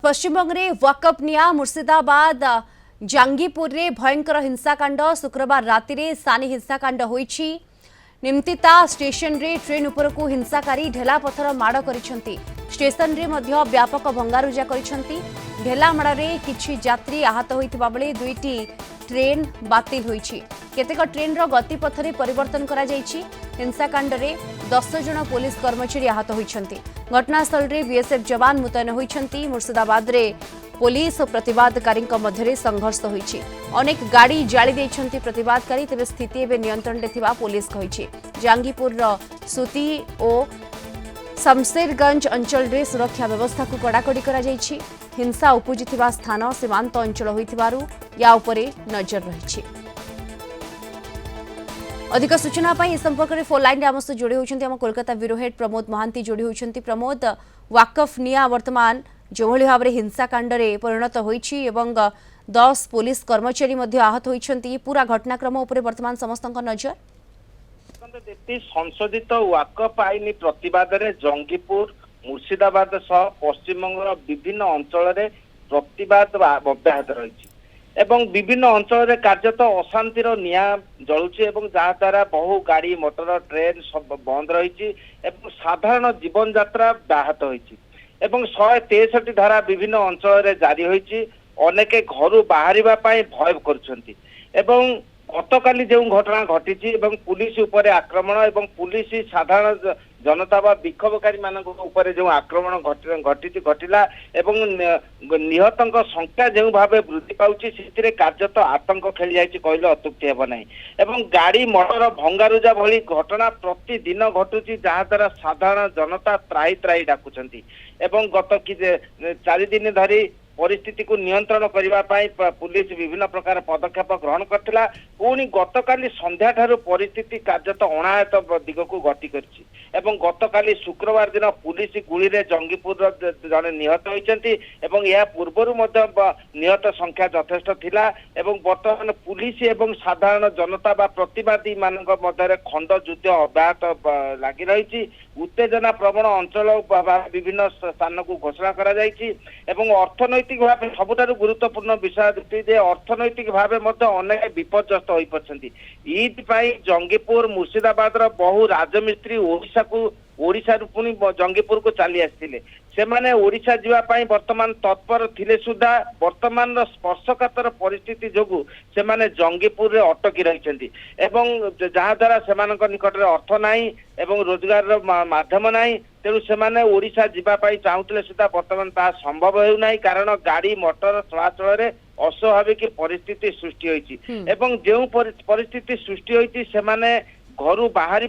पश्चिमबंग में वाकअप निया मुर्शिदाबाद जांगीपुर रे भयंकर हिंसाकांड शुक्रवार राति रे सानी हिंसाकांड होईछि। निमतिता स्टेशन रे ट्रेन उपर को हिंसाकारी ढेला पथर माड़ करिसेंती। स्टेशन रे मध्य व्यापक भंगारुजा करिसेंती। ढेला माड़ रे किछि यात्री आहत होइतिबा बेले दुईटी ट्रेन बातिल होईछि। केतेक ट्रेन रो गतिपथ रे परिवर्तन करा जाईछि। हिंसाकांड रे 10 जन पुलिस कर्मचारी आहत होइछंती। घटनास्थल रे बीएसएफ जवान मुतयन होइछंती। मुर्शिदाबाद रे पुलिस और प्रतिवादकारी मध्य संघर्ष होइछि। अनेक गाड़ी जाली देइछंती प्रतिवादकारी। तेबे स्थिति एबे नियंत्रण रे थिबा पुलिस कहिछि। जांगीपुर रो सुती ओ शमशेरगंज अंचल रे सुरक्षा व्यवस्था को कड़ाकड़ी करा जाईछि। हिंसा उपजिथिबा स्थान सीमांत अंचल होइथिबारु या उपरे नजर रहिछि। अधिक सूचना पाई संपर्क में फोन लाइन आम सहित जोड़ी होती आम कोलकाता ब्यूरो हेड प्रमोद महांती जोड़ी होती। प्रमोद, वाकफ निया वर्तमान जो भाव में हिंसाकांड में परिणत होती 10 पुलिस कर्मचारी आहत होती। पूरा घटनाक्रम उपर वर्तमान समस्त नजर। संशोधित वाकफ आईन प्रतिवाद में जंगीपुर मुर्शिदाबाद सह पश्चिमबंग विभिन्न अंचल प्रतिवाद अब्याहत रही एवं विभिन्न अंचल कार्यत अशांतिर निया जलुची जहाँ द्वारा बहु गाड़ी मोटर ट्रेन सब बंद रही साधारण जीवन यात्रा व्याहत होती 163 धारा विभिन्न अंचल जारी होती। अनेक घर बाहर भय कर गतकाली जो घटना घटी पुलिस उपर आक्रमण एवं पुलिस साधारण जनता व विक्षोभकारी मान जो आक्रमण घटिला निहत संख्या जो भाव वृद्धि पाउछि से कार्यत आतंक खेली जाइछि कहले अत्युक्ति हेब नाही। गाड़ी मोटर भंगारुजा भली घटना प्रतिदिन घटुछि जहाँ द्वारा साधारण जनता त्राही त्राही डाकुछंती गत 4 दिन धरी परिस्थिति को नियंत्रण करने पुलिस विभिन्न प्रकार पदक्षेप ग्रहण करथिला। पुणी गतकाली संध्या ठारू परिस्थिति कार्यत अणायत दिग को गति करछि गतकाली शुक्रवार दिन पुलिस गुली रे जंगीपुर जने निहत होइछंती या पूर्वरु मध्य निहत संख्या यथेष्ट थिला वर्तमान पुलिस एवं साधारण जनता बा प्रतिवादी मानक मध्य खंड युद्ध अब्याहत लागि रहिछि। उत्तेजना प्रवण अंचल विभिन्न स्थान को घोषणा करा जाइछि अर्थनैतिक भाव सबुठारु गुरुत्वपूर्ण विषय अर्थनैतिक भाव अनेक विपर्यस्त हो पड़ती। ईद जंगीपुर मुर्शिदाबाद बहु राजमिस्त्री ओडिशा पुणी जंगीपुर को चली आसते सेमाने ओडिशा जीवाई वर्तमान तत्पर थिले सुधा वर्तमान स्पर्शकातर परिस्थिति जोगु सेमाने जंगीपुर रे अटकी रही जहाँ द्वारा सेमानक निकट में अर्थ नाही एवं रोजगार माध्यम नाही तेणु सेमाने ओडिशा जीवाई चाहूले सुधा वर्तमान ता संभव हेउ नाही कारण गाड़ी मोटर चलाचल रे अस्वाभाविक परिस्थिति सृष्टि होइछि जो परिस्थिति सृष्टि होइछि सेमाने घर बाहर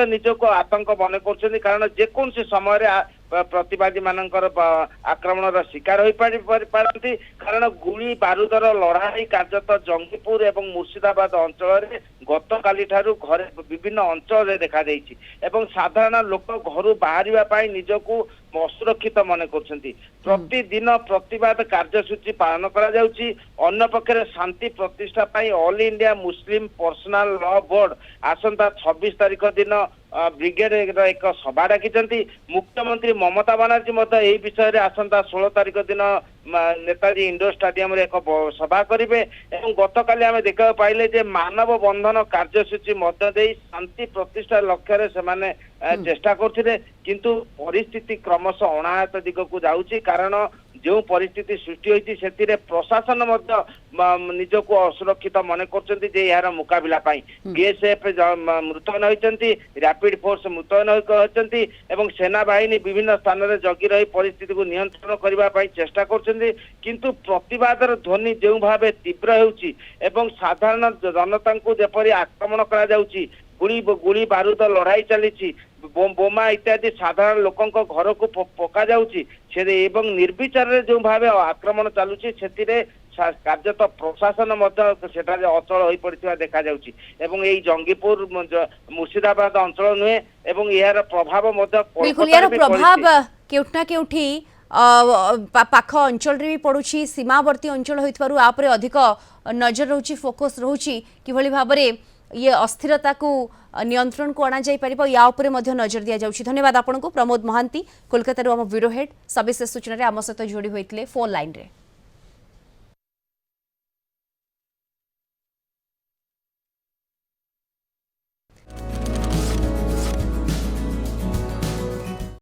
निजक आतंक मन कर कारण जेकोसी समय प्रतिवादी मानकर आक्रमण शिकार हो पारती कारण गुली बारूदर लड़ाई कार्यत जंगीपुर एवं मुर्शिदाबाद अंचल गतकाली ठारू घरे विभिन्न अंचल देखा देइछि साधारण लोक घर बाहर निजक असुरक्षित मन कर प्रतिदिन प्रतिवाद कार्यसूची पालन करा जाउछि। अन्य पक्षे शांति प्रतिष्ठा all India Muslim personal law board आसंता 26 तारिख दिन ब्रिगेड एक सभा डाकिचंती। मुख्यमंत्री ममता बनर्जी यही विषय आसंता 16 तारिख दिन नेताजी इंडोर स्टाडियम रे एक सभा करेंगे गतकाली आम देखा पाइले जे मानव बंधन कार्यसूची शांति प्रतिष्ठा लक्ष्य से चेष्टा करथिले किंतु परिस्थिति क्रमशः अणायत दिग को जाउछि कारण जो परिस्थिति सृष्टि होती से प्रशासन निजक असुरक्षित मन कर यार मुकाबला बीएसएफ मुतयन होती रैपिड फोर्स मुतयन होती सेना बाहिनी विभिन्न स्थान में जगी रही परिस्थिति को नियंत्रण करने चेष्टा किंतु प्रतिवादर ध्वनि जो भाव तीव्र होउछि साधारण जनता को जेपरी आक्रमण करा जाउछि गुली बारूद लड़ाई चली बोमा इत्यादि साधारण लोकों घर को पका जाउछि निर्विचार जो भाव आक्रमण चलुछि से कार्यत प्रशासन अचल हो पड़ा देखा जंगीपुर मुर्शिदाबाद अंचल नुहे यार प्रभाव प्रभाव केउठना केउठी पाख अंचल रे भी पड़ुछि सीमावर्ती अंचल होइतबारु आपरे अधिक नजर रहउछि फोकस रहउछि किभली भाबरे ये अस्थिरता को नियंत्रण को अणाई पार या उपरे मध्य नजर दिया जाउछि। धन्यवाद आपको प्रमोद महांती कोलकाता आम ब्यूरो हेड सविशेष सूचना आम सहित जोड़ी होते फोन लाइन रे।